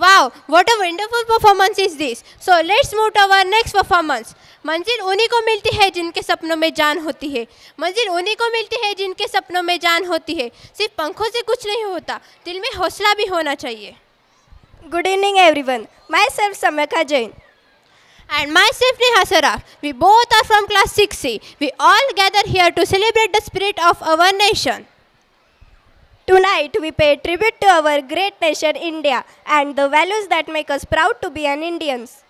Wow, what a wonderful performance is this. So let's move to our next performance. मंजिल उन्हीं को मिलती है जिनके सपनों में जान होती है. मंजिल उन्हीं को मिलती है जिनके सपनों में जान होती है. सिर्फ पंखों से कुछ नहीं होता, दिल में हौसला भी होना चाहिए. Good evening everyone. Myself Samyaka Jain. And myself Neha Saraf. We both are from class 6C. We all gather here to celebrate the spirit of our nation. Tonight we pay tribute to our great nation India and the values that make us proud to be an Indians.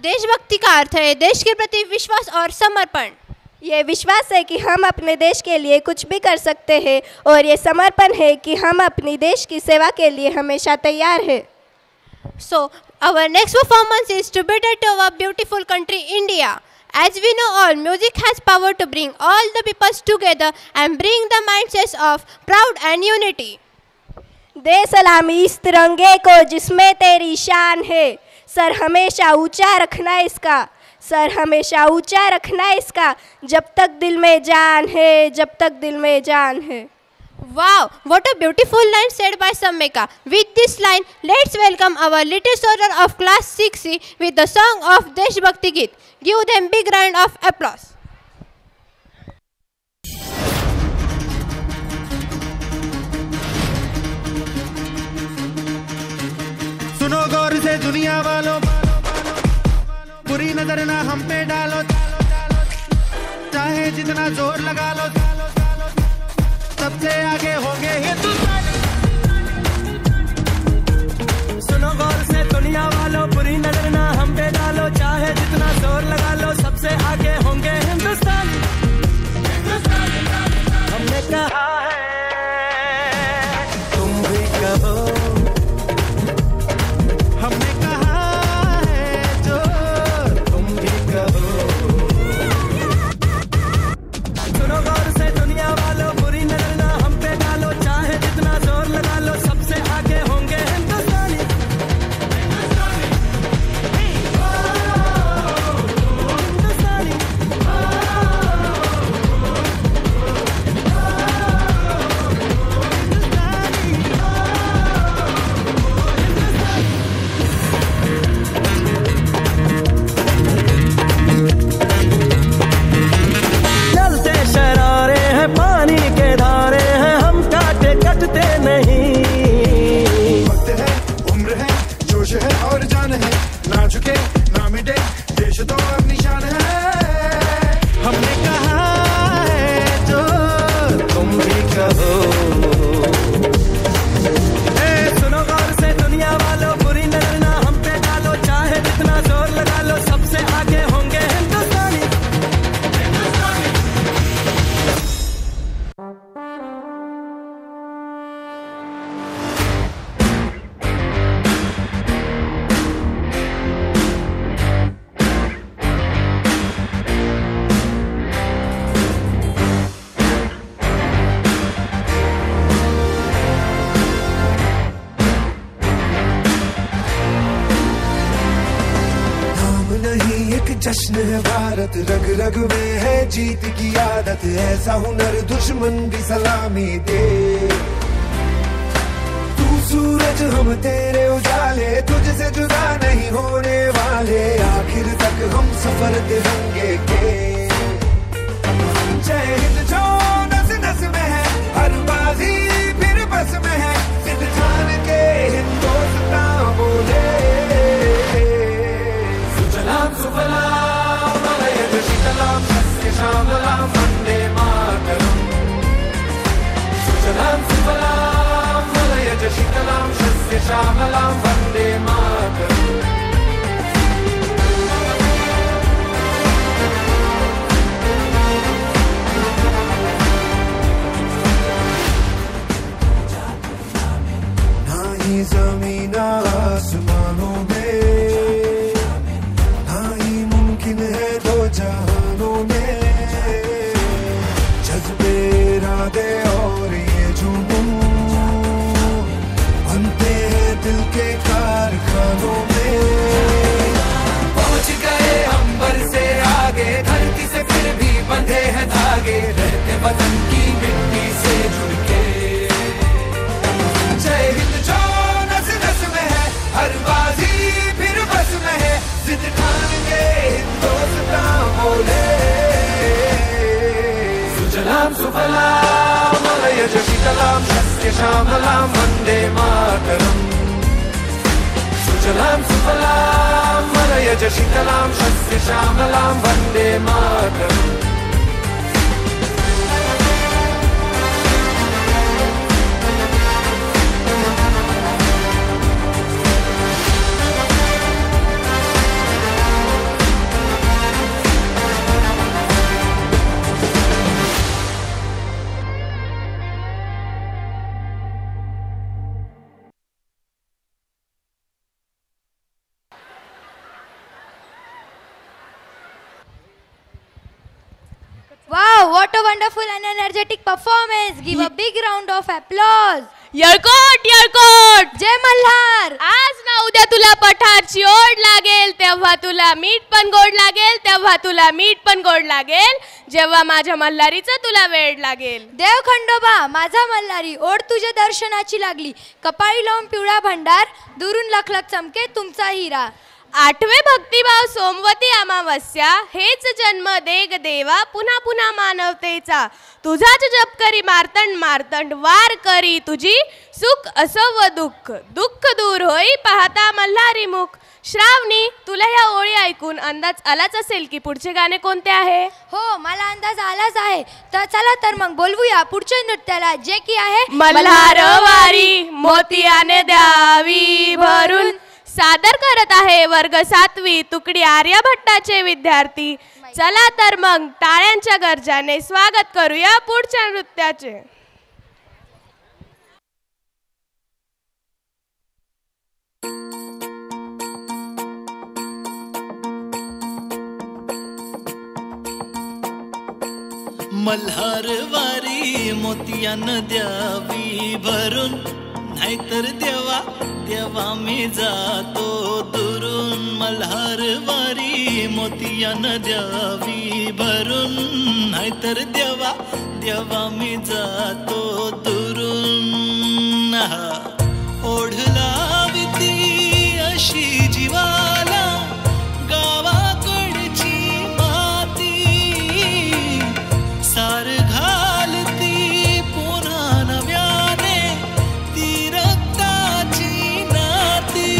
देशभक्ति का अर्थ है देश के प्रति विश्वास और समर्पण. ये विश्वास है कि हम अपने देश के लिए कुछ भी कर सकते हैं और ये समर्पण है कि हम अपनी देश की सेवा के लिए हमेशा तैयार हैं. So our next performance is tribute to our beautiful country India. As we know all, music has power to bring all the peoples together and bring the mindsets of proud and unity. दे सलामी इस तिरंगे को जिसमें तेरी शान है, sir हमेशा ऊंचा रखना इसका, sir हमेशा ऊंचा रखना इसका, जब तक दिल में जान है, जब तक दिल में जान है. Wow, what a beautiful line said by Samyaka. With this line, let's welcome our little soldier of class 6C with the song of Desh Bhakti Geet. Give them big round of applause. सुनो गौर से दुनिया वालों, बुरी नजर ना हम पे डालो, चाहे जितना जोर लगा लो, सबसे आगे होंगे हिंदुस्तानी. सुनो गौर से दुनिया वालों, बुरी नजर ना हम पे डालो, चाहे जितना जोर लगा लो, सबसे आगे होंगे हिंदुस्तानी. हमने कहा है तुम भी कहो, हमने कहा है जो तुम भी कहो. सुनो गौर से दुनिया वालों, बुरी नजर ना हम पे डालो, चाहे जितना जोर लगा लो, सबसे आगे होंगे हिंदुस्तानी. जश्न है भारत, रग रग में है जीत की आदत, ऐसा हुनर दुश्मन भी सलामी दे. तू सूरज हम तेरे उजाले, तुझसे जुदा नहीं होने वाले, आखिर तक हम सफर तिरंगे के. जय हिंद जो नस नस में है, हर बाजी फिर बस में है, सिद्ध जान के हिंदुस्तान बोले. सुजलाम सुफलाम मलयज शीतलाम सस्य श्यामलाम वंदे मातरम. सुजलाम सुफलाम मलयज शीतलाम सस्य श्यामलाम वंदे मातरम. ना ही जमीन आसमानों में, है दो जहानों में, जज्बे इरादे और ये जुनून बनते हैं दिल के कारखानों में. पहुंच गए अंबर से आगे, धरती से फिर भी बंधे हैं धागे, रहते वतन की मिट्टी से जुड़ के. जय हिंद जो नस नस में है, हर मलयज शीतलां सस्यश्यामलां वन्दे मातरम् सुजलां सुफलां मलयज शीतलां सस्यश्यामलां Vande Mataram Wow, what a wonderful and energetic performance. Give a big round of applause. यळकोट यळकोट जय मल्हार. आज ना उद्या तुला पठारची ओढ लागेल, तेव्हा तुला मीठ पण गोड लागेल, तेव्हा तुला मीठ पण गोड लागेल, जेव्हा माझ्या मल्हारीचं तुला वेड लागेल. देव खंडोबा माझा मल्हारी ओढ तुझ्या दर्शनाची लागली, कपाळी लावून पिवळा भंडार, दुरून लख लख चमके तुमचा हिरा. आठवे भक्तिभाव सोमवती अमावस्या, हेच जन्म देग देवा पुन्हा पुन्हा मानवतेचा, तुझाच जप करी मार्तंड मार्तंड, वार करी तुझी सुख असो व दुःख, दुःख दूर होई पाहता मल्हारी मुख. श्रावणी, तुला ह्या ओळी ऐकून अंदाज आलाच असेल की पुढचे गाणे कोणते आहे. हो, मला अंदाज आलाच आहे. तर चला तर मग बोलवूया पुढच्या नृत्याला, जे की आहे मल्हारवारी मोतियाने द्यावी भरून. सादर करत आहे वर्ग 7वी तुकडी आर्यभट्टाचे विद्यार्थी. चला तर मग टाळ्यांच्या गरजाने स्वागत करूया पुढच्या नृत्याचे. मल्हारवारी मोतियानं द्यावी भरून, नाहीतर देवा देवा मी जातो दुरून. मल्हारवारी मोतियानं द्यावी भरून, नाहीतर देवा देवा मी जातो दुरून. ओढ लाविती अशी जीवाला गावाकडची माती, सार घालती पुन्हा नव्याने ती रक्ताची नाती.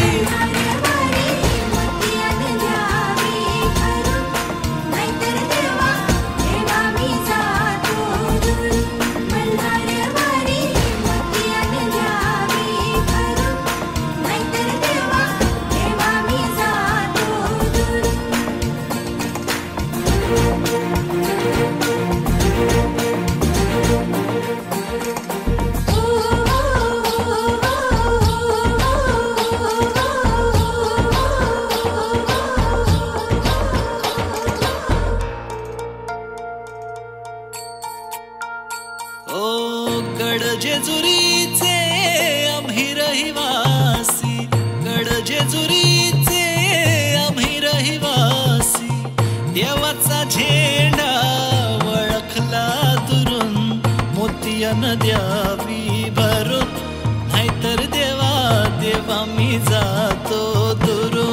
जेजुरीचे आम्ही रहिवासी, गड जेजुरीचे आम्ही रहिवासी, देवाचा झेंडा वळखला दुरून, मोतियानं द्यावी भरून, नाहीतर देवा देवा मी जातो दुरून.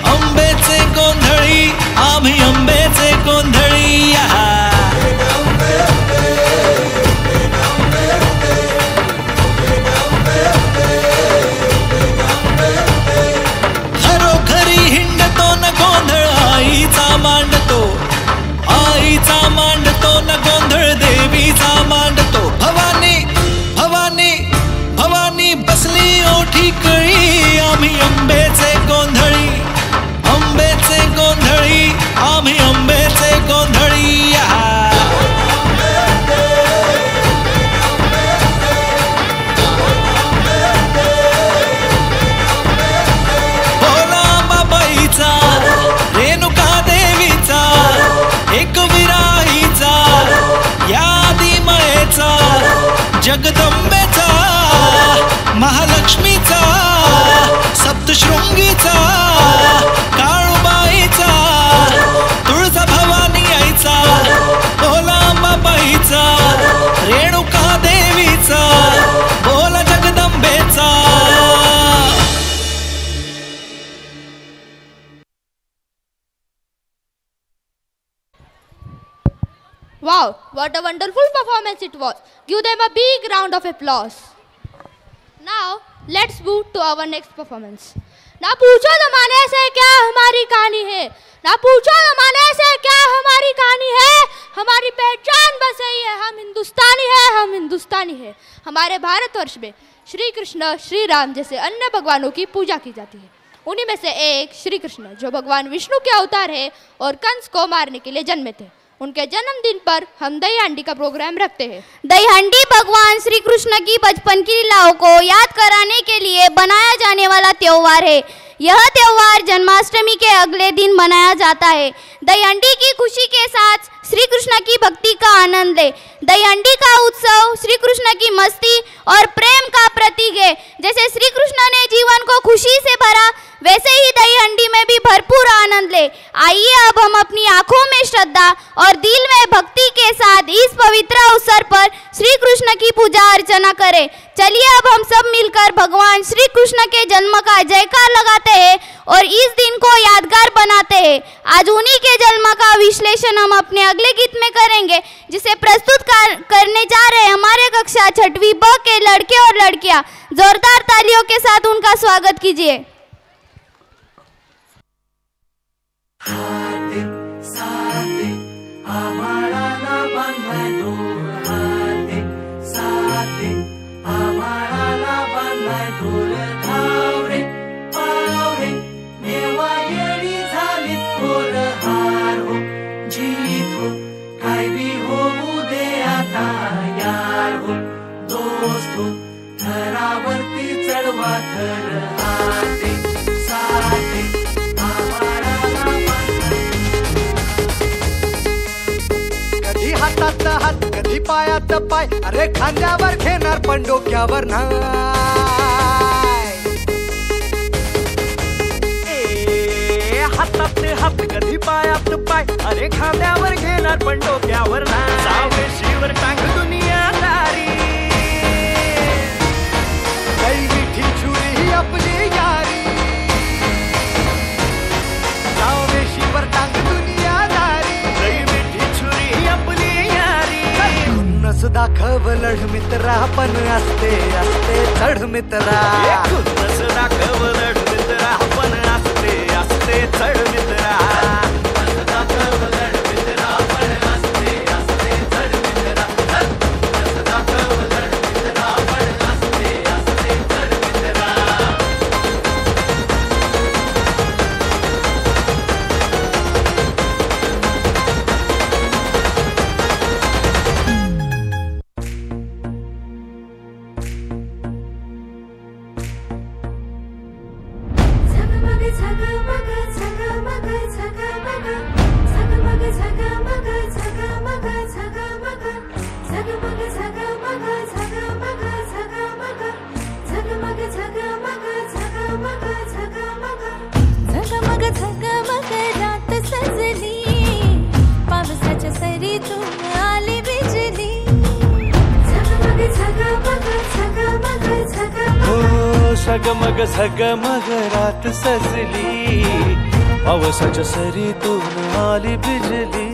आंबेचे गोंधळी, आम्ही आंबेचे गोंधळी. अंबाबाईचा मांडतो न गोंधळ देवीचा मांडतो भवानी भवानी भवानी बसली ओठी कळी आम्ही अंबेचे गोंधळी आम्ही अंबेचे गोंधळी भोला अंबाबाईचा रेणुका देवीचा एकविराईचा या आदिमायेचा जगदंबेचा महालक्ष्मीचा सप्तशृंगीचा काळूबाईचा तुळजा भवानी आईचा भोला अंबाबाईचा रेणुका देवीचा भोला जगदंबेचा Wow, what a wonderful performance it was. Give them a big round of applause. Now, let's move to our next performance. ना पूछो ज़माने से क्या हमारी कहानी है, ना पूछो ज़माने से क्या हमारी कहानी है, हमारी पहचान बस यही है, हम हिंदुस्तानी है। हमारे भारतवर्ष में श्री कृष्ण, श्री राम जैसे अन्य भगवानों की पूजा की जाती है। उन्हीं में से एक श्री कृष्ण जो भगवान विष्णु के अवतार है और कंस को मारने के लिए जन्मे थे, उनके जन्मदिन पर हम दही हांडी का प्रोग्राम रखते हैं। दही हांडी भगवान श्री कृष्ण की बचपन की लीलाओं को याद कराने के लिए बनाया जाने वाला त्योहार है। यह त्योहार जन्माष्टमी के अगले दिन मनाया जाता है। दही हांडी की खुशी के साथ श्री कृष्ण की भक्ति का आनंद ले। दही हांडी का उत्सव श्री कृष्ण की मस्ती और प्रेम का प्रतीक है। जैसे श्री कृष्ण ने जीवन को खुशी से भरा, वैसे ही दही हांडी में भी भरपूर आनंद ले। आइए अब हम अपनी आंखों में श्रद्धा और दिल में भक्ति के साथ इस पवित्र अवसर पर श्री कृष्ण की पूजा अर्चना करें। चलिए अब हम सब मिलकर भगवान श्री कृष्ण के जन्म का जयकार लगाते हैं और इस दिन को यादगार बनाते हैं। आज उन्हीं के जन्म का विश्लेषण हम अपने अगले गीत में करेंगे, जिसे प्रस्तुत करने जा रहे हमारे कक्षा 6वीं ब के लड़के और लड़कियां। जोरदार तालियों के साथ उनका स्वागत कीजिए। हाते साते आम्हाला ना बांधलाय दोर, हाते साते आम्हाला ना बांधलाय दोर। धावरे पावरे नेवा येडी झालीत पोर, हार हो जीत हो काय बी होऊ दे आता यार हो, दोस्त हो थरावरती चढवा थर। हाते साते हातात हात कधी पायात पाय, अरे खांद्यावर घेणार पण डोक्यावर नाही। हातात हात कधी पायात पाय, अरे खांद्यावर घेणार पण डोक्यावर नाही। सावेशीवर टांग दुनियादारी, काही मिठी छुरी ही आपली यारी। सावेशीवर टांग दुनियादारी, काही मिठी छुरी ही आपली यारी। खुन्नस दाखव लढ मित्रा, पण असते असते चढ मित्रा। खुन्नस दाखव लढ मित्रा, पण असते असते चढ मित्रा। दाखव लढ मित्रा, पण असते असते चढ मित्रा। दाखव लढ मित्रा, पण असते असते चढ मित्रा। झगमग झगमग रात सजली, पावसाच्या सरीतून आली बिजली।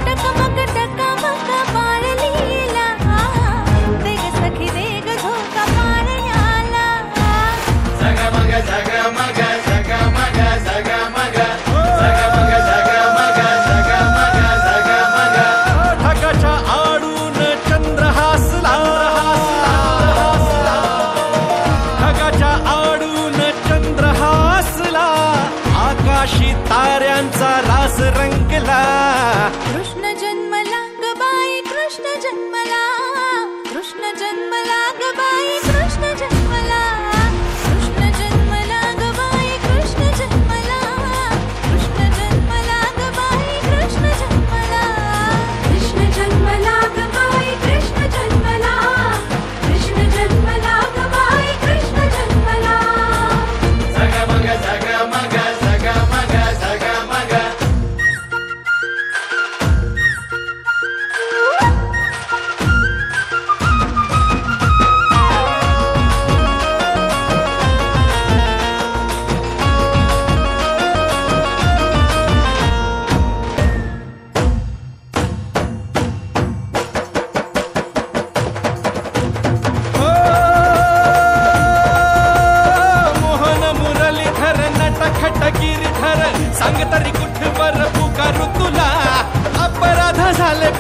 टकमक टकमक पाळलीला, देग सखी देग झोका पाळण्याला। झगमग झगमग झगमग झगमग झगमग झगमग झगमग झगमग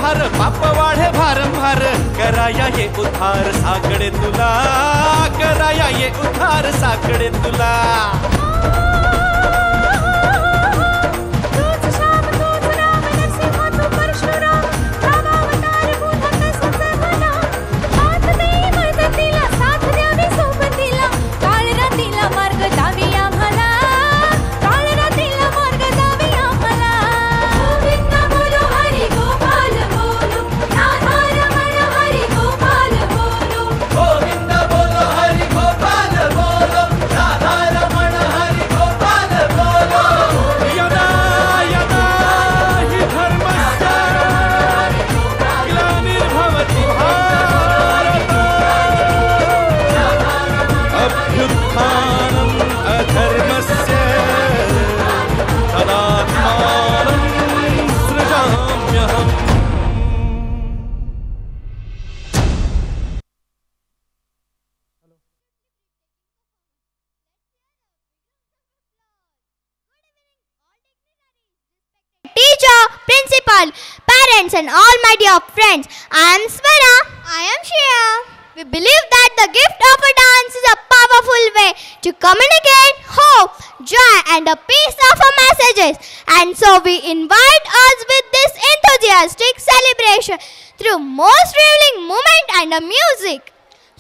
भार पाप वाढे भारंभार कराया ये उधार साकडे तुला कराया ये उधार साकडे तुला Parents and all my dear friends, I am Svara. I am Shreya. We believe that the gift of a dance is a powerful way to communicate hope, joy and the peace of our messages. And so we invite us with this enthusiastic celebration through most revealing moment and the music.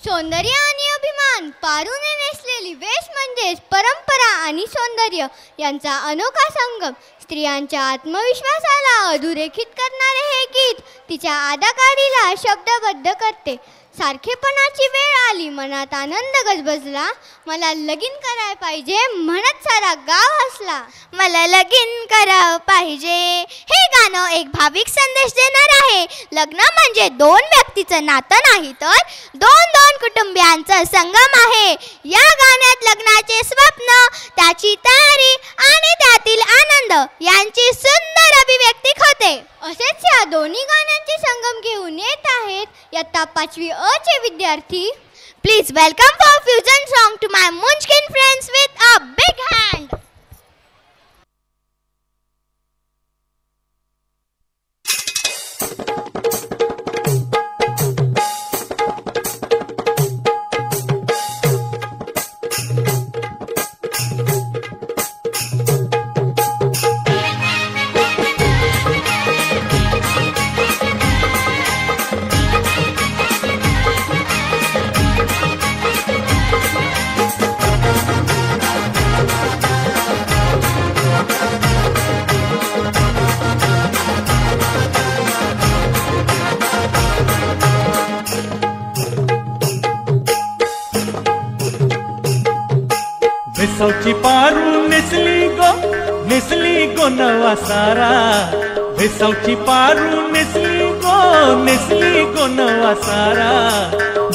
सौंदर्य आणि अभिमान पारूने नेसलेली वेश म्हणजेच परंपरा आणि सौंदर्य यांचा अनोखा संगम. स्त्रियांच्या आत्मविश्वासाला अधोरेखित करणारे हे गीत तिच्या अदाकारीला शब्दबद्ध करते. सारखेपणाची वेळ आली, मनात आनंद गजबजला, मला लगीन करायला पाहिजे म्हणत सारा गाव हसला. मला लगीन करावं पाहिजे हे गाणं एक भाविक संदेश देणार आहे. लग्न म्हणजे दोन व्यक्तीचं नातं नाही तर दोन कुटुंबियांचा संगम आहे. या गाण्यात लग्नाचे स्वप्न, त्याची तयारी आणि त्यातील आनंद यांची सुंदर अभिव्यक्ती होते. असेच या दोन्ही गाण्यांचे संगम घेऊन येत आहेत इयत्ता 5वी अ चे विद्यार्थी. Please welcome for fusion song to my munchkin friends with a big hand. भेसावची पारू नेसली गो नवा सारा. भेसावची पारू नेसली गो नवा सारा.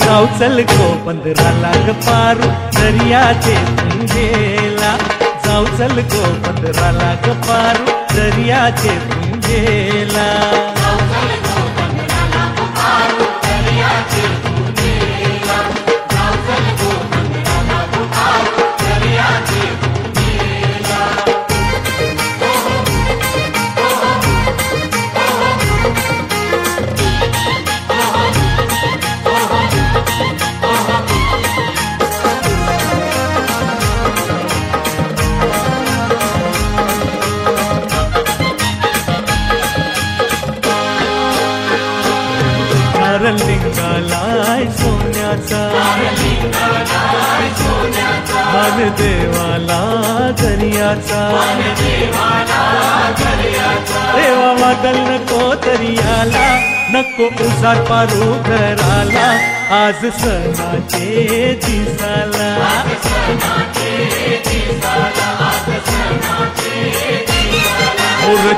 जाऊ चल गो पंधराला ग पारू दर्याचे पुंजेला. जाऊ चल गो पंधराला ग पारू दर्याचे पुंजेला. लिंगालाय सोन्याचा मान देवाला दर्याचा. देवा वादल नको दर्याला, नको उसार पारू घराला. आज सणाचे दिसाला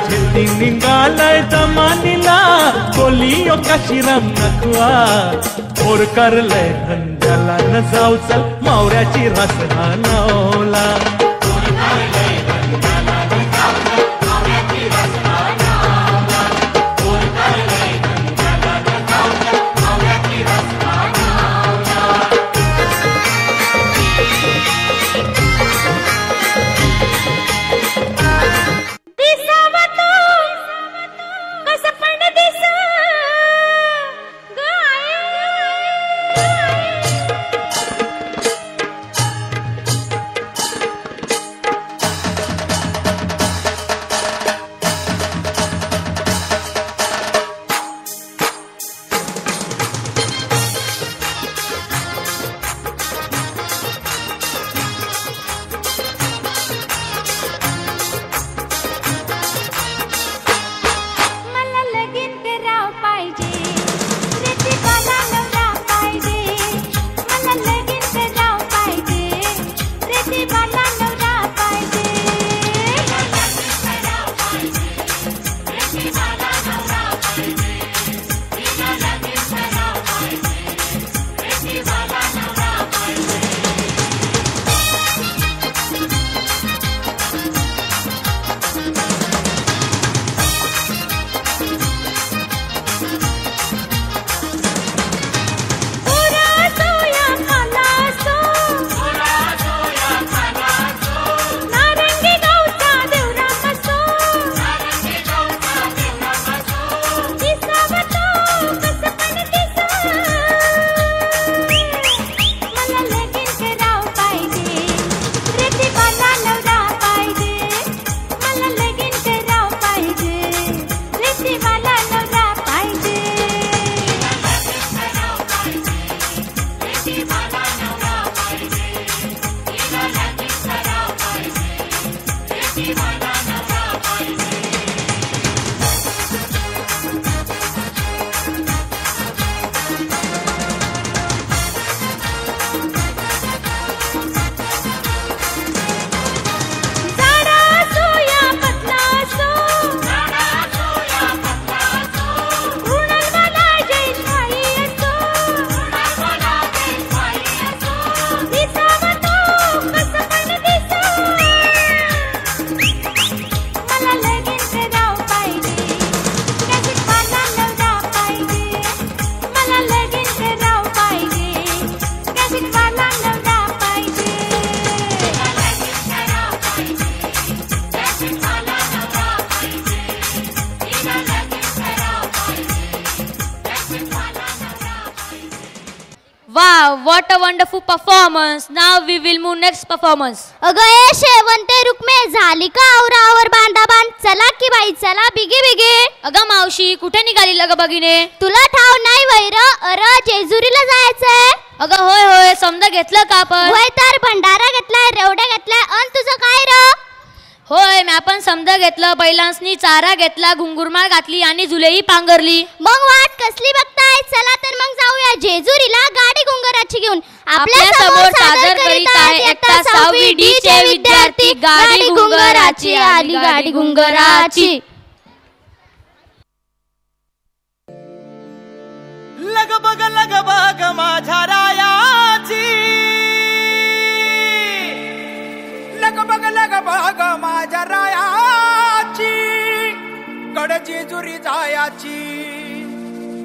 झेती निघालाय दमानीला. कोलियो काशीराम नकवा ओर करलय धंद्याला. न जाऊ चल मावऱ्याची रास नावला. दिसावा तो कसं पण दिसा Wow, what a wonderful performance. Now we will move next performance. अगं ए शेवंते रुक्मे झाली का आवरावर बांधा बांध चला की बाई चला बिगे बिगे. अगं मावशी कुठे निघाली लग बघिने? तुला ठाव नाही वैर अरे जेजुरीला जायचंय. अगं होय होय समजा घेतलं का आपण? होय तर भंडारा घेतलाय रेवड्या घेतलाय अन तुझं काय र? होय मी आपण समजा घेतलं बैलांसनी चारा घेतला घुंगुरमाळ घातली आणि झुलेही पांघरली. मग वाट कसली बघताय चला तर मग जाऊया जेजुरीला गाडी घुंगराची घेऊन. आपल्या समोर सादर करीत आहे एकता 6वी डी चे विद्यार्थी गाडी घुंगराची आली गाडी घुंगराची. लग बग माझ्या रायाची लग बग माझ्या रायाची कड जेजुरी जायाची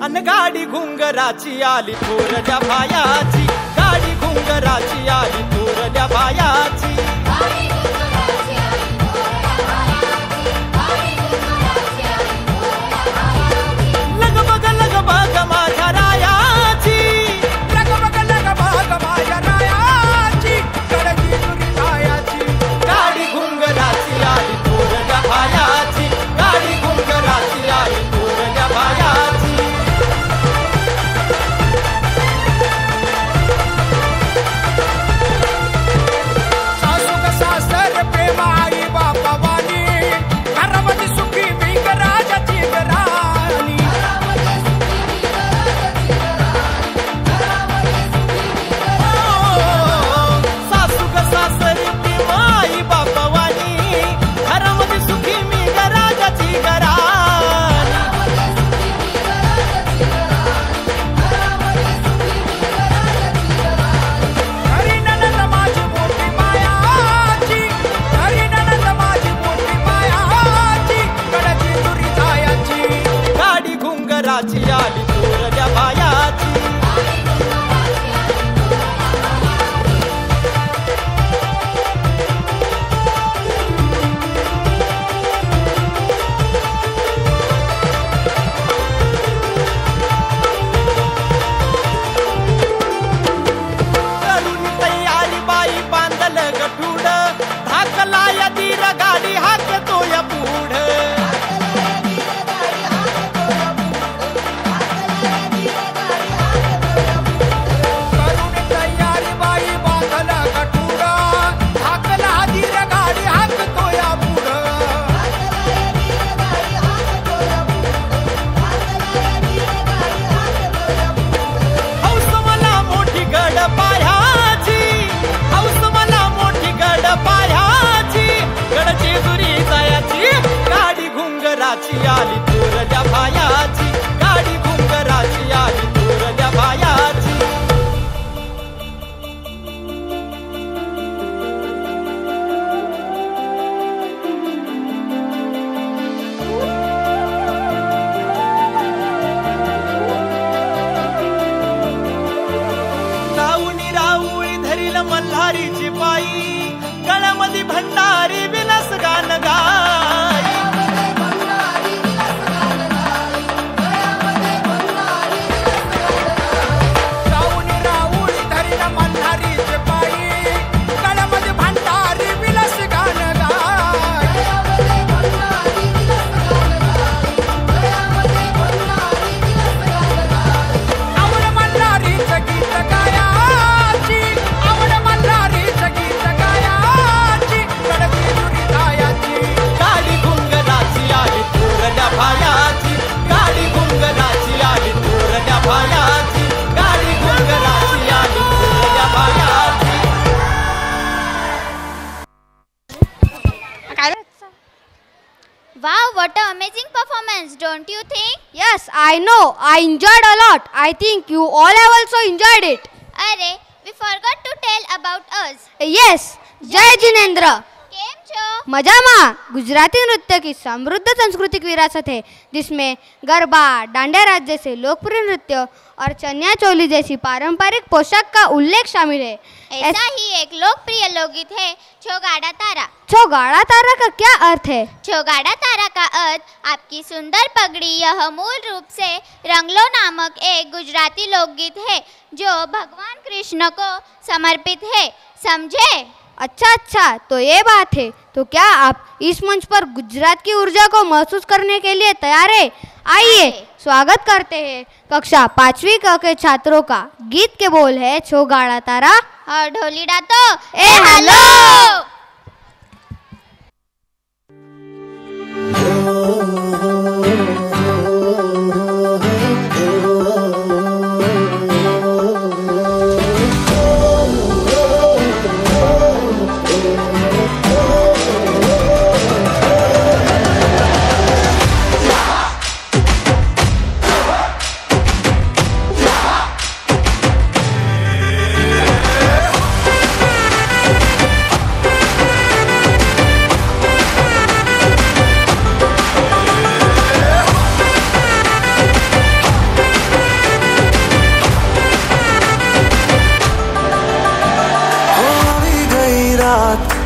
अन गाडी घुंगराची आली थोरल्या भायाची गाडी घुंगराची आली थोरल्या भायाची. लग बग माझ्या रायाची लग बग माझ्या रायाची कड जेजुरी जायाची गाडी घुंगराची आली थोरल्या भायाची गाडी घुंगराची आली थोरल्या भायाची. सासू सासर प्रेम आई बापा वाणी घरामध्ये सुखी बिग राजाची राणी. सासू ग सासरी प्रेमाई बापवानी घरामध्ये सुखी मी राजाची घराणी. हरी ननंद माझी मोठी मायाची हरी ननंद माझी मोठी मायाची कड जेजुरी जायाची गाडी घुंगराची आली थोरल्या बायाची. करून तयारी बाई बांधल गठुड धाकला या दीर गाडी हाकतो या पुढ. करून तयारी बाई बांधला गठुडा हाकला धीर गाडी हाकतो या पुढं. हौस मला मोठी गड पाह्याची हौस मला मोठी गड पाह्याची गड जेजुरी जायाची गाडी घुंगराची आली थोरल्या भायाची गाडी घुंगराची आली थोरल्या भायाची. राऊनी राऊळी धरील मल्हारीची पायी गळ्यामध्ये भंडारी विलास गान गाई. राऊनी राऊळी धरील मल्हारीची पायी गळ्यामध्ये भंडारी विलास गान गाय. आवड मल्हारीचं गीत गायाची आवड मल्हारीचं गीत गायाची कड जेजुरी जायाची गाडी घुंगराची आली थोरल्या भायाची गाडी घुंगराची आली थोरल्या भायाची गाडी घुंगराची आली थोरल्या भायाची. Wow, what an amazing performance, don't you think? Yes, I know. I enjoyed a lot. I think you all have also enjoyed it. Arey, we forgot to tell about us. Yes, Jai Jinendra. मजामा Gujarati नृत्य की समृद्ध सांस्कृतिक विरासत है, जिसमें गरबा, डांडिया राज जैसे लोकप्रिय नृत्य और चनिया चोली जैसी पारंपरिक पोशाक का उल्लेख शामिल है। ऐसा ही एक लोकप्रिय लोकगीत है छोगाड़ा तारा। छोगाड़ा तारा का क्या अर्थ है? छोगाड़ा तारा का अर्थ आपकी सुंदर पगड़ी। यह मूल रूप से रंगलो नामक एक गुजराती लोकगीत है जो भगवान कृष्ण को समर्पित है, समझे? अच्छा, तो ये बात है। तो क्या आप इस मंच पर गुजरात की ऊर्जा को महसूस करने के लिए तैयार है? आइए स्वागत करते हैं कक्षा 5वीं क के छात्रों का। गीत के बोल है छोगाड़ा तारा और ढोलीडा तो ए हेलो।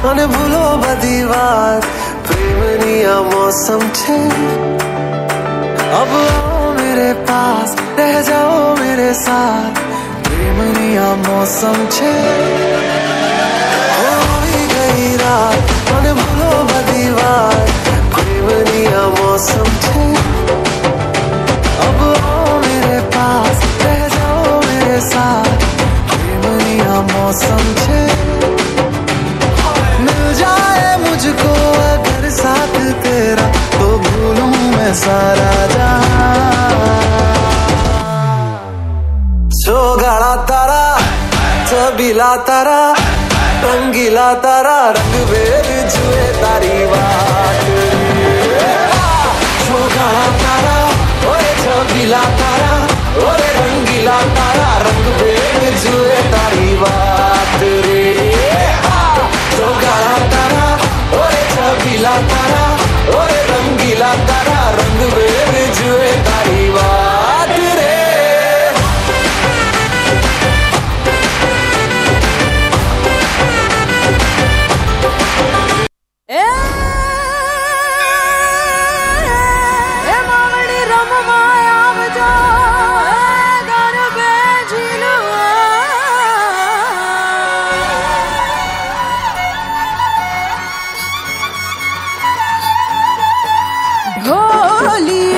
અને ભૂલો બધી વાત પ્રેમની આ મૌસમ છે अब आओ मेरे पास रह जाओ मेरे साथ प्रेमनी आ मौसम छे होई गई रात અને ભૂલો બધી વાત प्रेमनी आ मौसम छे अब आओ मेरे पास रह जाओ मेरे साथ प्रेमनी आ मौसम छे मिल जाए मुझको अगर साथ तेरा तो भूलूं मैं सारा जहां छोगाड़ा तारा छबीला तारा रंगीला तारा रंग बेर जुए तारी बात छोगाड़ा तारा ओए छबीला तारा ओए रंगीला तारा रंग बेर जुए तारी बात रे छोगाड़ा तारा ओए छबीला तारा ओए रंगीला तारा रंग बेर जुए तारी बात रे ढोली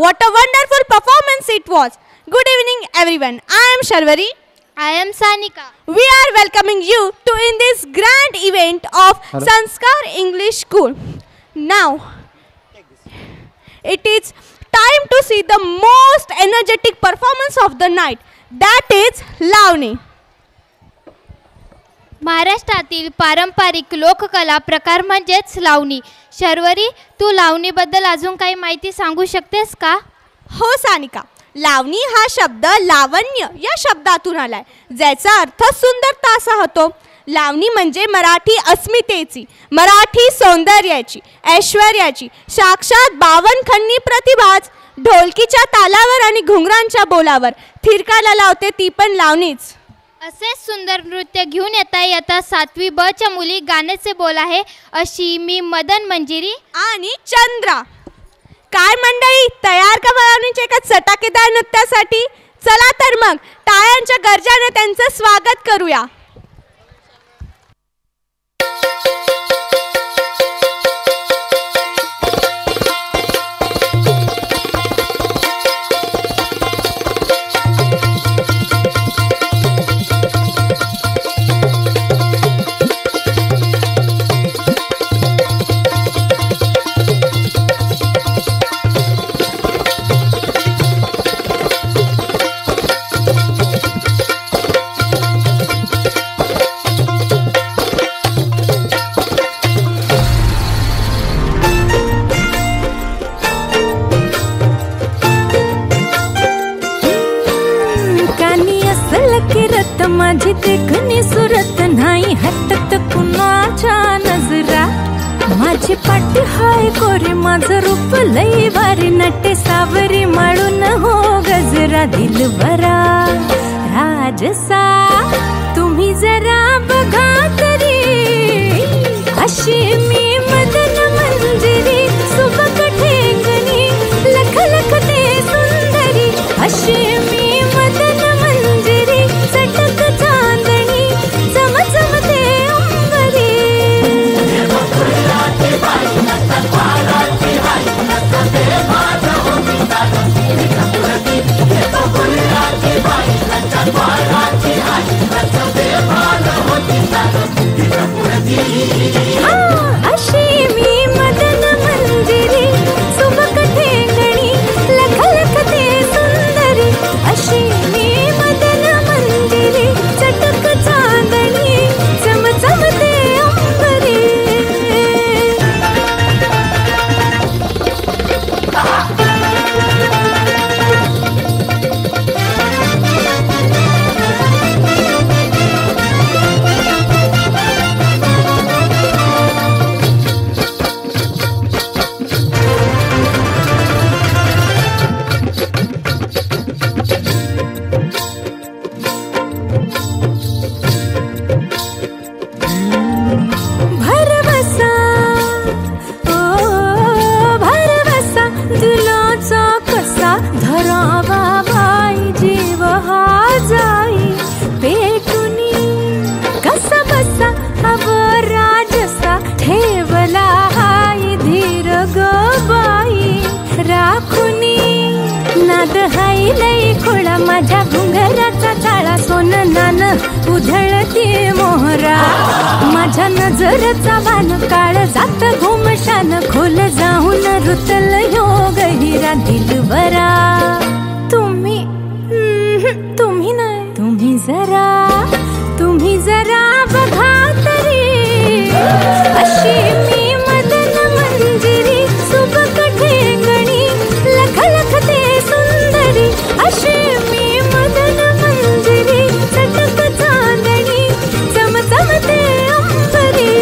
what a wonderful performance it was. Good evening everyone. I am Sharvari. I am Sanika. We are welcoming you to in this grand event of Sanskar English School. Now, it is time to see the most energetic performance of the night. That is Lavani. महाराष्ट्रातील पारंपरिक लोककला प्रकार म्हणजेच लावणी. शर्वरी, तू लावणीबद्दल अजून काही माहिती सांगू शकतेस का? हो सानिका, लावणी हा शब्द लावण्य या शब्दातून आलाय, ज्याचा अर्थ सुंदरता असा होतो. लावणी म्हणजे मराठी अस्मितेची, मराठी सौंदर्याची, ऐश्वर्याची साक्षात बावनखन्नी प्रतिभाच ढोलकीच्या तालावर आणि घुंगरांच्या बोलावर थिरकायला लावते, ती पण लावणीच. असेच सुंदर नृत्य घेऊन येता 7वी ब च्या मुली गाण्याचे बोल आहे अशी मी मदन मंजिरी आणि चंद्रा. काय मंडळी, तयार का लावणीच्या एका चटाकेदार नृत्यासाठी? चला तर मग टाळ्यांच्या गरजाने त्यांचं स्वागत करूया. माझी देखणी सुरत नाही हटत कुणाच्या नजरा. माझी पाठी हाय कोरी, माझं रूप लई वारी, नटे सावरी माळून हो गजरा. दिलबरा राजसा तुम्ही जरा बघा तरी, अशी मी मदन मंजिरी, सुबक ठेंगणी लख लखते सुंदरी. अशी मी मदन मंजिरी, चटक चांदणी चमचमते अंबरी. अशी मी मदन मंजिरी, सुबक ठेंगणी लख लखते सुंदरी. अशी मी मदन मंजिरी, चटक चांदणी चमचमते अंबरी. भरवसा ओ भरवसा दिलाचा कसा धरावा बाई, जीव हा जाई पेटुनी. कसा बसा हव राजसा, ठेवला हाय धीर ग बाई राखुनी. नाद हाय लई खोळा, माझ्या घुंगराचा चाळा, सोन नान उधळती मोहरा. माझ्या नजरचा बाण काळ जात घुमशान, खोल जाऊन रुतल ह्यो गहिरा. दिलबरा तुम्ही तुम्ही नाही, तुम्ही जरा बघा तरी. अशी मी मदन मंजिरी, सुबक ठेंगणी लख लखते सुंदरी. अशी मी मदन मंजिरी, चटक चांदणी चमचमते अंबरी.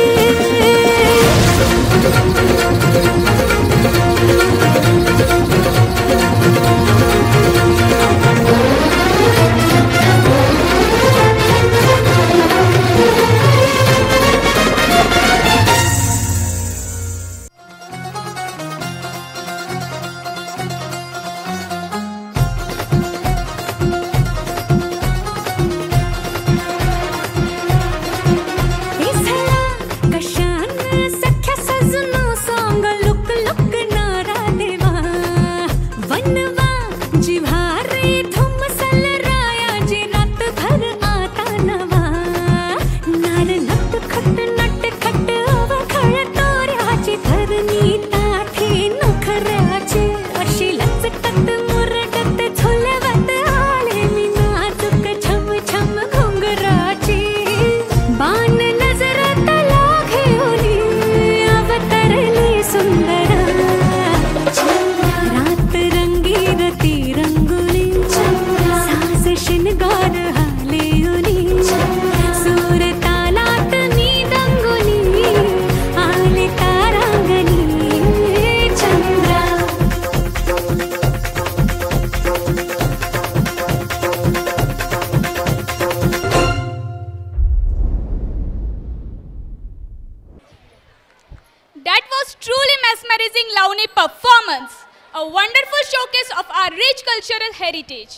rich cultural heritage.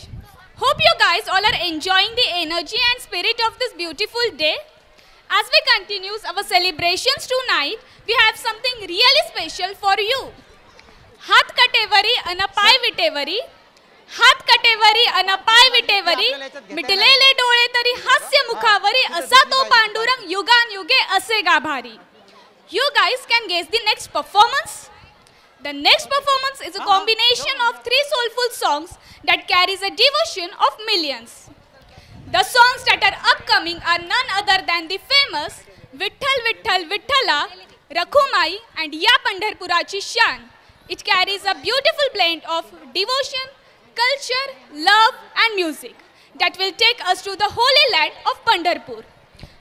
Hope you guys all are enjoying the energy and spirit of this beautiful day. As we continue our celebrations tonight, we have something really special for you. हात कटेवरी अन पाय विटेवरी, हात कटेवरी अन पाय विटेवरी, मिटलेले डोळे तरी हास्य मुखावरी, असा तो पांडुरंग युगान युगे असे गाभारी. You guys can guess the next performance. The next performance is a combination of 3 soulful songs that carries a devotion of millions. The songs that are upcoming are none other than the famous Vitthal Vitthal Vitthala, Rakhumai and Ya Pandharpurachi Shan. It carries a beautiful blend of devotion, culture, love and music that will take us to the holy land of Pandharpur.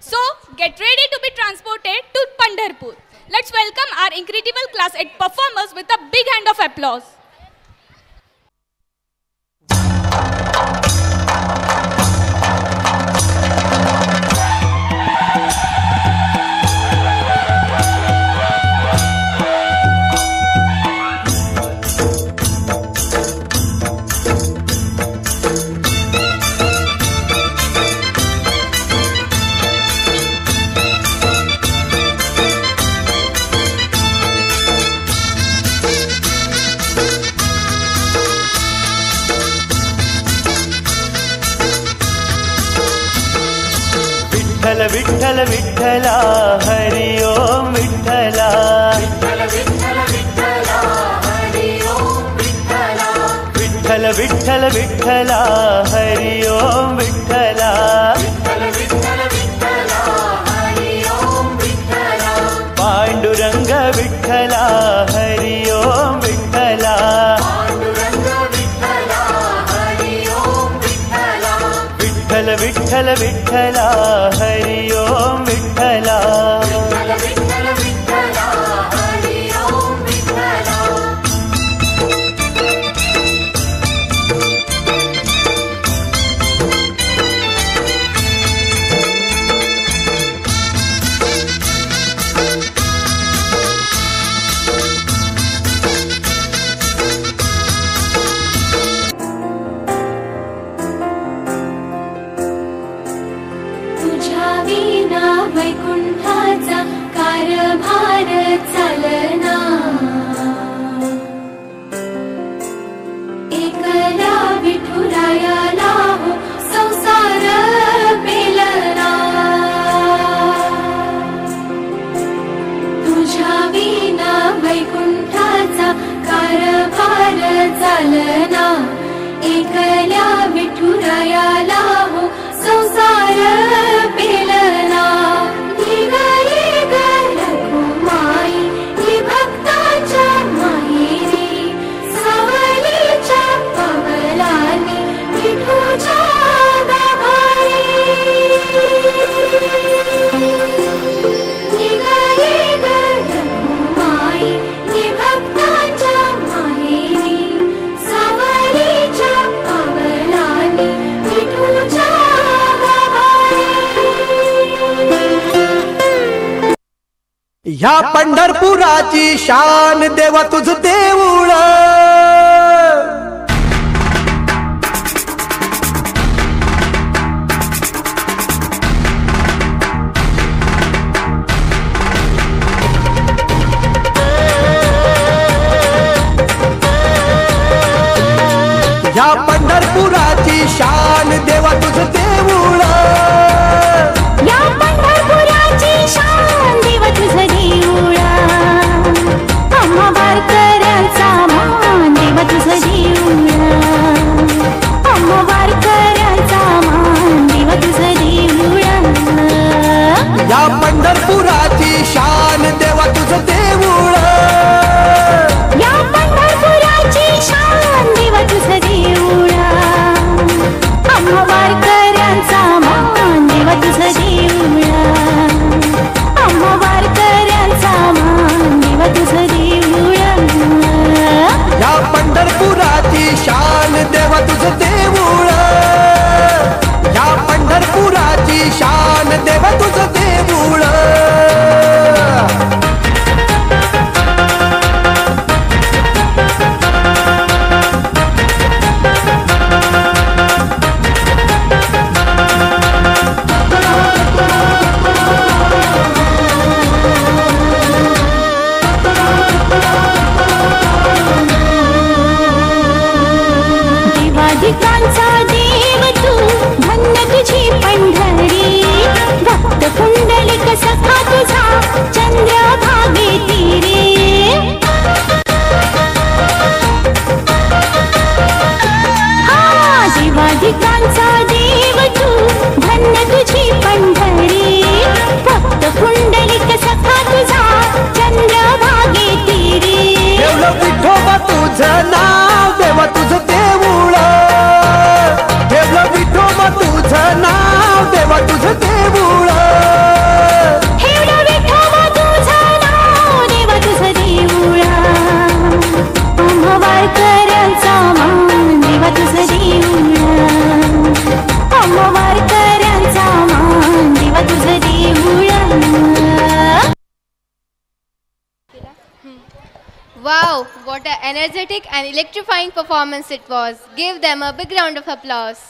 So, get ready to be transported to Pandharpur. Let's welcome our incredible class 8 performers with a big hand of applause. Vitthal विठ्ठला हरि ओम विठ्ठला, विठ्ठल विठ्ठल विठ्ठला हरि ओम विठ्ठला, विठ्ठल विठ्ठल विठ्ठला हरि ओम विठ्ठला, विठ्ठल विठ्ठल विठ्ठला हरि ओम विठ्ठला, पांडुरंग विठ्ठला हरि ओम विठ्ठला, पांडुरंग विठ्ठला हरि ओम विठ्ठला, विठ्ठल विठ्ठल विठ्ठला हरि ओम विठ्ठला, विठ्ठल विठ्ठल विठ्ठला हरि ओम विठ्ठला. वैकुंठाचा कारभार चालना, एकला विठुरायाला हो संसार पेलना, तुझ्या विना वैकुंठाचा कारभार चालना, एकल्या विठुरायाला हो संसार पेलना. ह्या पंढरपुराची शान देवा तुझ देऊळ, ह्या पंढरपुराची शान देवा तुझ देऊळ, या पंढरपुराची शान देवा तुझ देऊळ, अम्मा वारकऱ्यांचा मान देवा तुझ देऊळ, अम्मा वारकऱ्यांचा मान देवा तुझ देऊळ, या पंढरपुराची शान देवा तुझ देऊळ, या पंढरपुराची शान देवा तुझ देऊळ, अम्मा वारकऱ्यांचा मान देवा तुझ देऊळ. जिवाधिकांचा देव तू धन्य तुझी पंढरी भक्त कुंडलिक सखा तुझा चंद्रभागे तीरे जिवाधिकांचा देव तू धन्य तुझी पंढरी भक्त कुंडलिक सखा तुझा चंद्रभागे तीरे ठेवलं विठोबा तुझं नाव देवा तुझं देऊळ ठेवलं विठोबा तुझं नाव देवा तुझं देऊळ ठेवलं विठोबा तुझं नाव देवा तुझं देऊळ वारकऱ्यांचा मान देवा तुझं देऊळ वारकऱ्यांचा मान देवा तुझं देऊळ Wow, what an energetic and electrifying performance it was. Give them a big round of applause.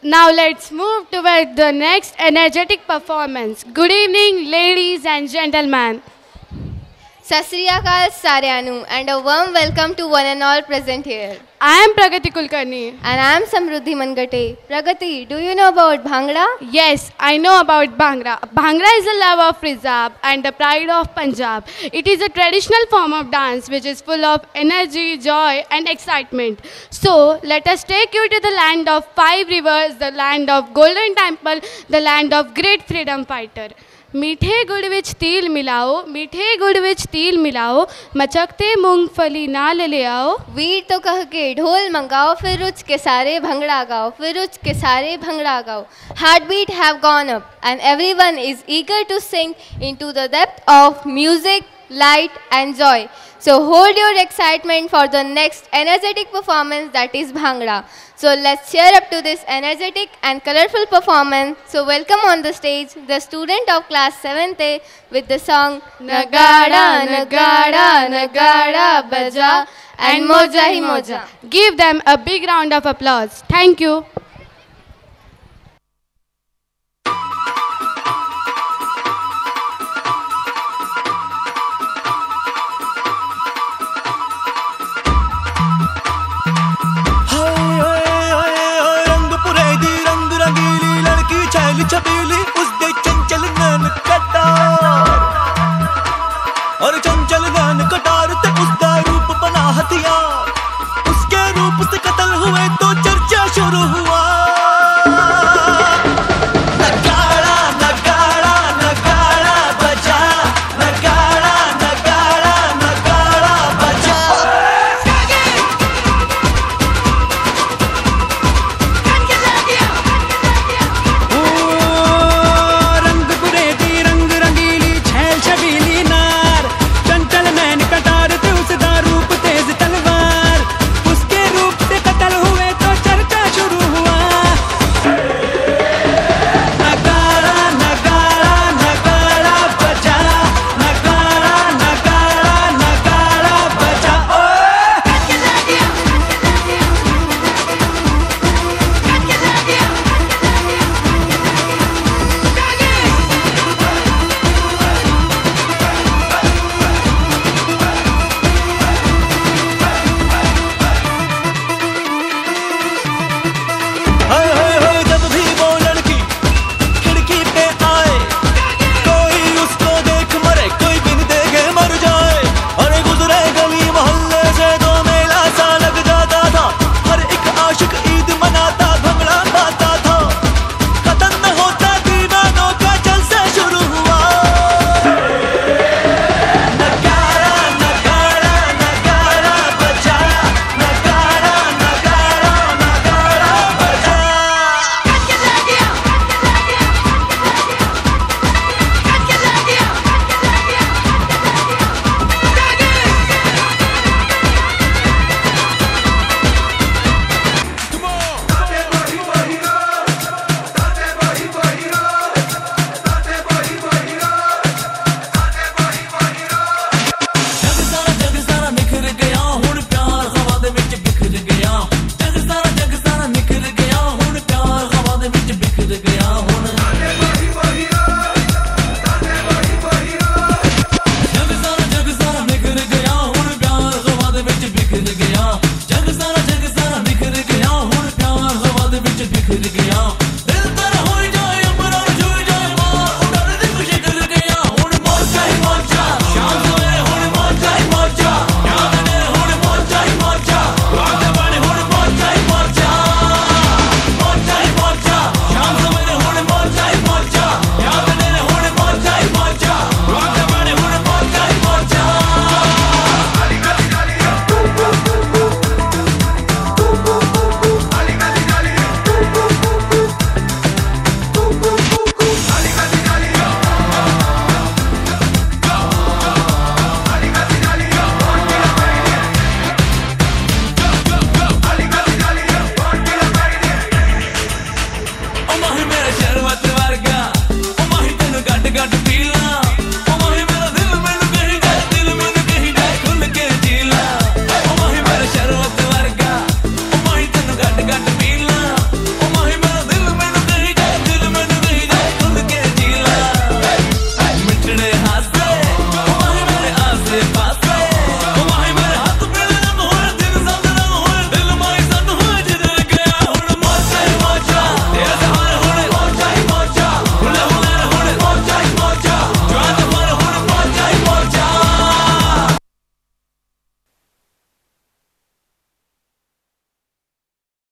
Now let's move toward the next energetic performance. Good evening, ladies and gentlemen. Sat Sri Akal Saryanu and a warm welcome to one and all present here. I am Pragati Kulkarni. And I am Samruddhi Mangate. Pragati, do you know about Bhangra? Yes, I know about Bhangra. Bhangra is the love of Rizab and the pride of Punjab. It is a traditional form of dance which is full of energy, joy and excitement. So, let us take you to the land of 5 rivers, the land of Golden Temple, the land of great freedom fighter. मीठे गुड़ which तिल मिलाओ, मीठे गुड़ which तिल मिलाओ, मचकते मूंगफली नाल ले आओ। वीर तो कह के ढोल मंगाओ, फिर रुच के सारे भंगड़ा गाओ, फिर रुच के सारे भंगड़ा गाओ। Heartbeat have gone up and everyone is eager to sing into the depth of music, light and joy. So hold your excitement for the next energetic performance, that is Bhangra. So let's cheer up to this energetic and colorful performance. So welcome on the stage the student of class 7th A with the song Nagada Nagada Nagada Baja and Moja hi Moja. Give them a big round of applause. Thank you.